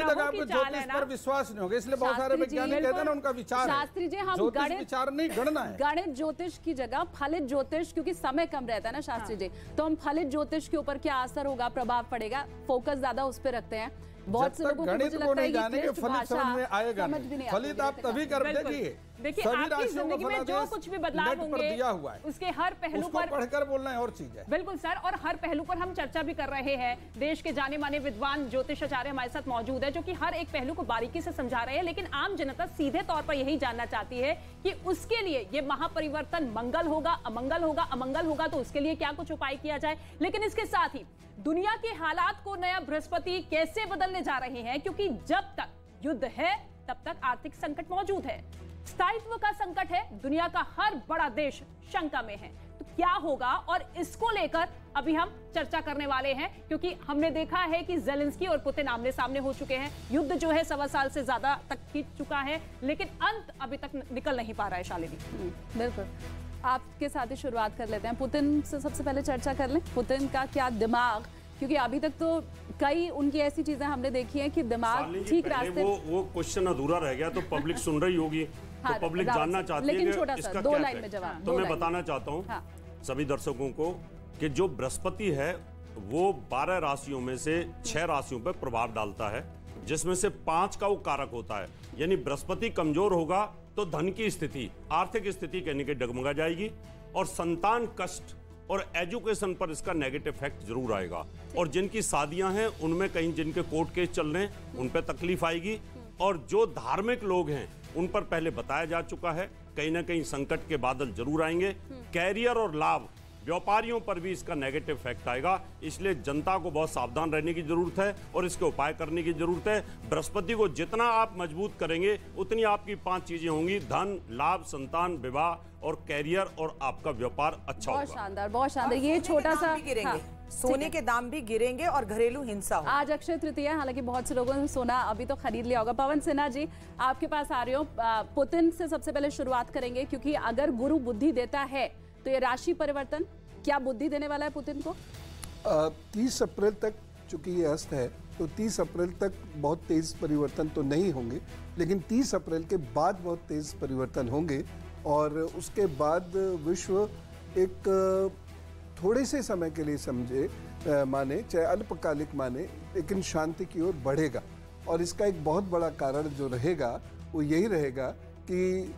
तक आपको ज्योतिष पर विश्वास नहीं होगा, इसलिए बहुत सारे वैज्ञानिक कहते हैं ना उनका विचार शास्त्री जी, हम ज्योतिष विचार नहीं गणना है। गणित ज्योतिष की जगह फलित ज्योतिष, क्योंकि समय कम रहता है ना शास्त्री जी, तो हम फलित ज्योतिष के ऊपर क्या असर होगा, प्रभाव पड़ेगा, फोकस ज्यादा उस पर रखते हैं। बहुत से लोगों को गणित को नहीं जानेंगे फलित समझ में आएगा नहीं। फलित आप तभी कर देखिए, देखिए आपकी जिंदगी में जो कुछ भी बदलाव होंगे दिया हुआ है, उसके हर पहलू पर पढ़कर बोलना है और चीज है। बिल्कुल सर, और हर पहलू पर हम चर्चा भी कर रहे हैं। देश के जाने माने विद्वान ज्योतिषाचार्य हमारे साथ मौजूद है, जो कि हर एक पहलू को बारीकी से समझा रहे हैं। लेकिन आम जनता सीधे तौर पर यही जानना चाहती है कि उसके लिए ये महापरिवर्तन मंगल होगा, अमंगल होगा, अमंगल होगा तो उसके लिए क्या कुछ उपाय किया जाए। लेकिन इसके साथ ही दुनिया के हालात को नया बृहस्पति कैसे बदलने जा रहे हैं, क्योंकि जब तक युद्ध है तब तक आर्थिक संकट मौजूद है, स्थायित्व का संकट है, दुनिया का हर बड़ा देश शंका में है। तो क्या होगा, और इसको लेकर अभी हम चर्चा करने वाले हैं, क्योंकि हमने देखा है कि ज़ेलेंस्की और पुतिन आमने सामने हो चुके हैं। युद्ध जो है 1.25 साल से ज्यादा तक खींच चुका है, लेकिन अंत अभी तक निकल नहीं पा रहा है। शालिनी, बिल्कुल, आपके साथ ही शुरुआत कर लेते हैं। पुतिन से सबसे पहले चर्चा कर लें, पुतिन का क्या दिमाग, क्योंकि अभी तक तो कई उनकी ऐसी चीजें हमने देखी हैं कि दिमाग ठीक रास्ते, वो क्वेश्चन अधूरा रह गया तो पब्लिक सुन रही होगी, तो पब्लिक जानना चाहती है कि इसका क्या है। तो मैं बताना चाहता हूँ सभी दर्शकों को कि जो बृहस्पति है वो 12 राशियों में से 6 राशियों पर प्रभाव डालता है, जिसमें से 5 का वो कारक होता है। यानी बृहस्पति कमजोर होगा तो धन की स्थिति, आर्थिक स्थिति कहने की डगमगा जाएगी, और संतान कष्ट और एजुकेशन पर इसका नेगेटिव इफेक्ट जरूर आएगा। और जिनकी शादियां हैं उनमें कहीं जिनके कोर्ट केस चल रहे हैं उन पर तकलीफ आएगी, और जो धार्मिक लोग हैं उन पर पहले बताया जा चुका है, कहीं ना कहीं संकट के बादल जरूर आएंगे। कैरियर और लाभ, व्यापारियों पर भी इसका नेगेटिव इफेक्ट आएगा, इसलिए जनता को बहुत सावधान रहने की जरूरत है और इसके उपाय करने की जरूरत है। बृहस्पति को जितना आप मजबूत करेंगे उतनी आपकी 5 चीजें होंगी: धन, लाभ, संतान, विवाह और कैरियर, और आपका व्यापार अच्छा होगा। बहुत शानदार, बहुत शानदार। ये छोटा सा सोने के दाम भी गिरेंगे और घरेलू हिंसा हो। आज अक्षय तृतीया है, हालांकि बहुत से लोगों ने सोना अभी तो खरीद लिया होगा। पवन सिन्हा जी, आपके पास आ रही हूँ। पुतिन से सबसे पहले शुरुआत करेंगे, क्योंकि अगर गुरु बुद्धि देता है तो ये राशि परिवर्तन क्या बुद्धि देने वाला है पुतिन को? 30 अप्रैल तक, चूंकि ये अस्त है तो 30 अप्रैल तक बहुत तेज परिवर्तन तो नहीं होंगे, लेकिन 30 अप्रैल के बाद बहुत तेज परिवर्तन होंगे। और उसके बाद विश्व एक थोड़े से समय के लिए समझे माने, चाहे अल्पकालिक माने, लेकिन शांति की ओर बढ़ेगा। और इसका एक बहुत बड़ा कारण जो रहेगा वो यही रहेगा कि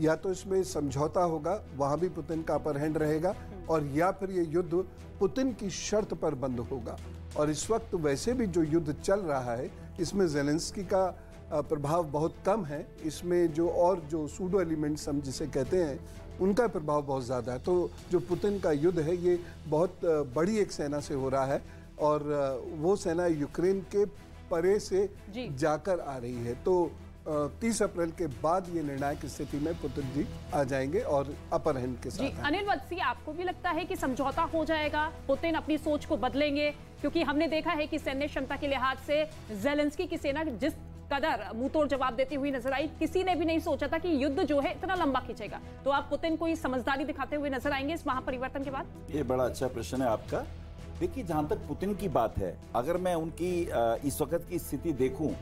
या तो इसमें समझौता होगा, वहाँ भी पुतिन का अपर हैंड रहेगा, और या फिर ये युद्ध पुतिन की शर्त पर बंद होगा। और इस वक्त वैसे भी जो युद्ध चल रहा है इसमें ज़ेलेंस्की का प्रभाव बहुत कम है, इसमें जो सूडो एलिमेंट्स हम जिसे कहते हैं उनका प्रभाव बहुत ज़्यादा है। तो जो पुतिन का युद्ध है ये बहुत बड़ी एक सेना से हो रहा है, और वो सेना यूक्रेन के परे से जाकर आ रही है। तो 30 अप्रैल के बाद ये निर्णायक स्थिति में पुतिन जी आ जाएंगे और अपर हैंड के साथ। अनिल वत्सी, आपको भी लगता है कि समझौता हो जाएगा, पुतिन अपनी सोच को बदलेंगे? क्योंकि हमने देखा है कि सैन्य क्षमता के लिहाज से ज़ेलेंस्की की सेना जिस कदर मुंहतोड़ जवाब देती हुई नजर आई, किसी ने भी नहीं सोचा था कि युद्ध जो है इतना लंबा खींचेगा। तो आप पुतिन को समझदारी दिखाते हुए नजर आएंगे इस महापरिवर्तन के बाद? ये बड़ा अच्छा प्रश्न है आपका। देखिए, जहां तक पुतिन की बात है, अगर मैं उनकी इस वक्त की स्थिति देखूं,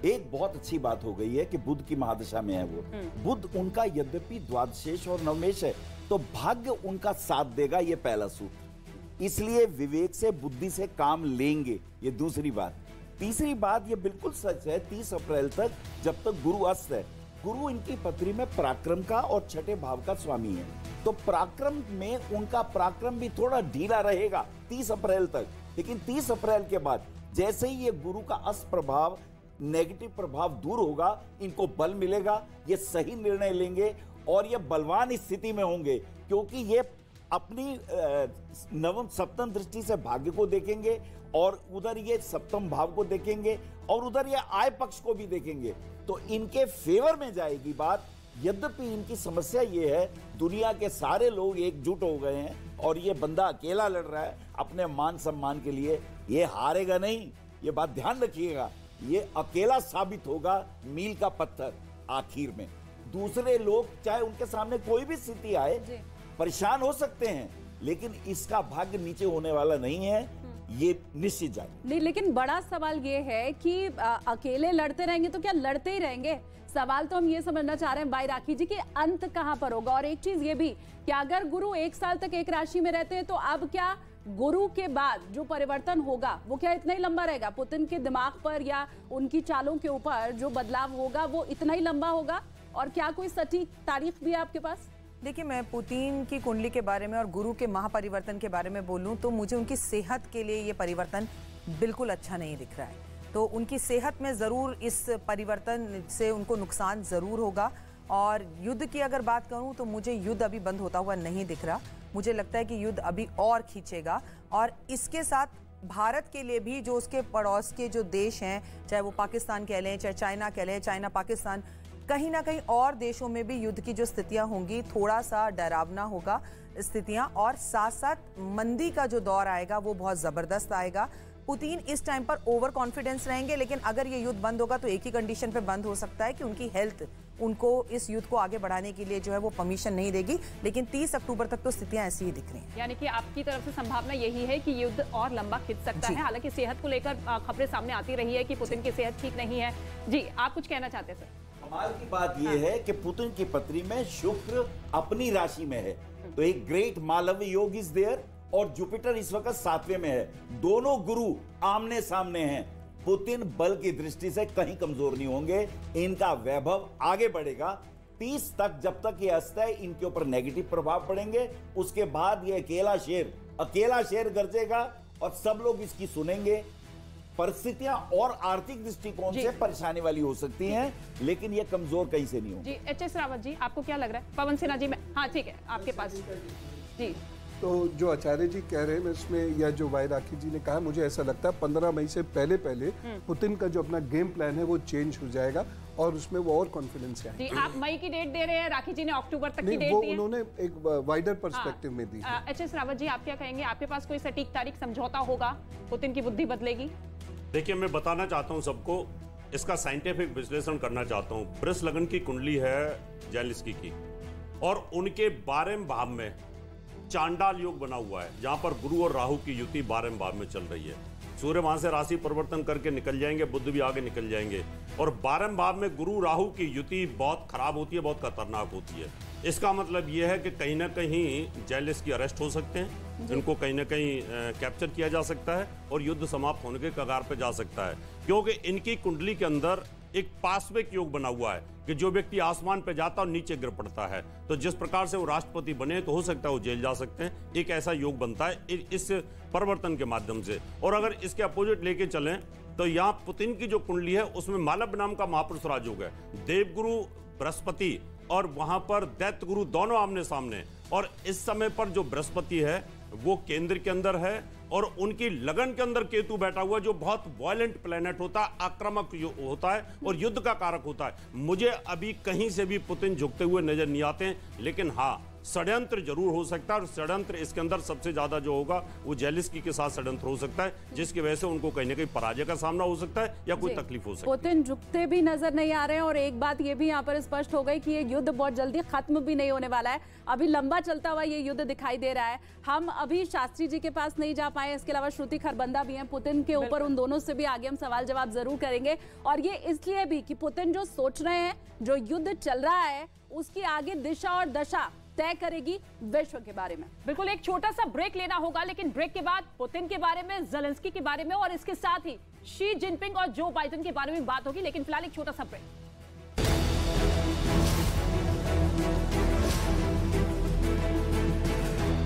एक बहुत अच्छी बात हो गई है कि बुध की महादशा में है वो। बुध उनका यद्यपि द्वादशेष और नवमेश है, तो भाग्य उनका साथ देगा, ये पहला सूत्र। इसलिए विवेक से, बुद्धि से काम लेंगे, ये दूसरी बात। तीसरी बात, ये बिल्कुल सच है, 30 अप्रैल तक जब तक गुरु अस्त है, गुरु इनकी पत्री में पराक्रम का और 6ठे भाव का स्वामी है, तो पराक्रम में उनका पराक्रम भी थोड़ा ढीला रहेगा 30 अप्रैल तक। लेकिन 30 अप्रैल के बाद जैसे ही ये गुरु का अस्त प्रभाव, नेगेटिव प्रभाव दूर होगा, इनको बल मिलेगा, ये सही निर्णय लेंगे और ये बलवान स्थिति में होंगे, क्योंकि ये अपनी नवम सप्तम दृष्टि से भाग्य को देखेंगे, और उधर ये सप्तम भाव को देखेंगे, और उधर ये आय पक्ष को भी देखेंगे, तो इनके फेवर में जाएगी बात। यद्यपि इनकी समस्या ये है, दुनिया के सारे लोग एकजुट हो गए हैं और ये बंदा अकेला लड़ रहा है अपने मान सम्मान के लिए। ये हारेगा नहीं, ये बात ध्यान रखिएगा, ये अकेला साबित होगा मील का पत्थर आखिर में। दूसरे लोग चाहे उनके सामने कोई भी स्थिति आए, परेशान हो सकते हैं, लेकिन इसका भाग्य नीचे होने वाला नहीं है। ये निश्चित जाएंगे। नहीं, लेकिन बड़ा सवाल ये है कि अकेले लड़ते रहेंगे तो क्या लड़ते ही रहेंगे? सवाल तो हम ये समझना चाह रहे हैं भाई राखी जी कि अंत कहां पर होगा। और एक चीज ये भी कि अगर गुरु 1 साल तक एक राशि में रहते हैं तो अब क्या गुरु के बाद जो परिवर्तन होगा वो क्या इतना ही लंबा रहेगा? पुतिन के दिमाग पर या उनकी चालों के ऊपर जो बदलाव होगा वो इतना ही लंबा होगा? और क्या कोई सटीक तारीख भी है आपके पास? देखिए, मैं पुतिन की कुंडली के बारे में और गुरु के महापरिवर्तन के बारे में बोलूं तो मुझे उनकी सेहत के लिए ये परिवर्तन बिल्कुल अच्छा नहीं दिख रहा है। तो उनकी सेहत में ज़रूर इस परिवर्तन से उनको नुकसान ज़रूर होगा। और युद्ध की अगर बात करूं तो मुझे युद्ध अभी बंद होता हुआ नहीं दिख रहा। मुझे लगता है कि युद्ध अभी और खींचेगा। और इसके साथ भारत के लिए भी, जो उसके पड़ोस के जो देश हैं, चाहे वो पाकिस्तान कह लें, चाहे चाइना कह लें, चाइना पाकिस्तान, कहीं ना कहीं और देशों में भी युद्ध की जो स्थितियां होंगी, थोड़ा सा डरावना होगा स्थितियां। और साथ साथ मंदी का जो दौर आएगा वो बहुत ज़बरदस्त आएगा। पुतिन इस टाइम पर ओवर कॉन्फिडेंस रहेंगे, लेकिन अगर ये युद्ध बंद होगा तो एक ही कंडीशन पे बंद हो सकता है कि उनकी हेल्थ उनको इस युद्ध को आगे बढ़ाने के लिए जो है वो परमिशन नहीं देगी। लेकिन 30 अक्टूबर तक तो स्थितियां ऐसी ही दिख रही हैं। यानी कि आपकी तरफ से संभावना यही है कि युद्ध और लंबा खिंच सकता है। हालांकि सेहत को लेकर खबरें सामने आती रही है कि पुतिन की सेहत ठीक नहीं है। जी, आप कुछ कहना चाहते हैं सर? कमाल की बात यह है कि पुतिन की पत्री में शुक्र अपनी राशि में है, तो एक ग्रेट मालव्य योग इज देयर, और जुपिटर इस वक्त 7वें में है। दोनों गुरु आमने सामने हैं। पुतिन बल की दृष्टि से कहीं कमजोर नहीं होंगे। इनका वैभव आगे बढ़ेगा 30 तक। जब तक ये अस्त है, इनके ऊपर नेगेटिव प्रभाव पड़ेंगे। उसके बाद ये अकेला शेर गरजेगा और सब लोग इसकी सुनेंगे। परिस्थितियां और आर्थिक दृष्टिकोण से परेशानी वाली हो सकती हैं, लेकिन ये कमजोर कहीं से नहीं होगी। जी, एचएस रावत जी, आपको क्या लग रहा है? पवन सिन्हा जी में, हाँ ठीक है, आपके पास जी। तो जो आचार्य जी कह रहे हैं इसमें, या जो वाई राखी जी ने कहा, मुझे ऐसा लगता है 15 मई से पहले पुतिन का जो अपना गेम प्लान है वो चेंज हो जाएगा और उसमें वो और कॉन्फिडेंस है। जी, आप मई की डेट दे रहे हैं, राखी जी ने अक्टूबर तक की डेट दी है। उन्होंने एक वाइडर पर्सपेक्टिव में दी है। एचएस रावत जी, आप क्या कहेंगे? आपके पास कोई सटीक तारीख, समझौता होगा, पुतिन की बुद्धि बदलेगी? देखिए, मैं बताना चाहता हूं सबको, इसका साइंटिफिक विश्लेषण करना चाहता हूं। वृष लग्न की कुंडली है जेलेंस्की की, और उनके 12वें भाव में चांडाल योग बना हुआ है, जहां पर गुरु और राहु की युति 12वें भाव में चल रही है। सूर्य वहां से राशि परिवर्तन करके निकल जाएंगे, बुध भी आगे निकल जाएंगे, और 12वें भाव में गुरु राहु की युति बहुत खराब होती है, बहुत खतरनाक होती है। इसका मतलब यह है कि कहीं ना कहीं जेलेंस्की अरेस्ट हो सकते हैं, इनको कहीं ना कहीं कैप्चर किया जा सकता है और युद्ध समाप्त होने के कगार पे जा सकता है, क्योंकि इनकी कुंडली के अंदर एक पार्श्विक योग बना हुआ है कि जो व्यक्ति आसमान पे जाता और नीचे गिर पड़ता है, तो जिस प्रकार से वो राष्ट्रपति बने तो हो सकता है वो जेल जा सकते हैं। एक ऐसा योग बनता है इस परिवर्तन के माध्यम से। और अगर इसके अपोजिट लेके चलें तो यहाँ पुतिन की जो कुंडली है उसमें मालव नाम का महापुरुष राजयोग है, देवगुरु बृहस्पति और वहां पर दैत्य गुरु दोनों आमने सामने। और इस समय पर जो बृहस्पति है वो केंद्र के अंदर है और उनकी लगन के अंदर केतु बैठा हुआ, जो बहुत वायलेंट प्लेनेट होता है, आक्रामक होता है और युद्ध का कारक होता है। मुझे अभी कहीं से भी पुतिन झुकते हुए नजर नहीं आते हैं, लेकिन हाँ, षड्यंत्र जरूर हो सकता है। और षड्यंत्र इसके अंदर सबसे ज्यादा जो होगा वो जेलेंस्की के साथ षड्यंत्र हो सकता है, जिसकी वजह से उनको कहीं ना कहीं पराजय का सामना हो सकता है या कोई तकलीफ हो सकती है। पुतिन झुकते भी नजर नहीं आ रहे हैं। और एक बात ये भी यहाँ पर स्पष्ट हो गई कि ये युद्ध बहुत जल्दी खत्म भी नहीं होने वाला है, अभी लंबा चलता हुआ ये युद्ध दिखाई दे रहा है। हम अभी शास्त्री जी के पास नहीं जा पाए, इसके अलावा श्रुति खरबंदा भी हैं पुतिन के ऊपर, उन दोनों से भी आगे हम सवाल जवाब जरूर करेंगे। और ये इसलिए भी कि पुतिन जो सोच रहे हैं, जो युद्ध चल रहा है, उसकी आगे दिशा और दशा तय करेगी विश्व के बारे में। बिल्कुल, एक छोटा सा ब्रेक लेना होगा, लेकिन ब्रेक के बाद पुतिन के बारे में, जेलेंस्की के बारे में और इसके साथ ही शी जिनपिंग और जो बाइडेन के बारे में बात होगी। लेकिन फिलहाल एक छोटा सा ब्रेक।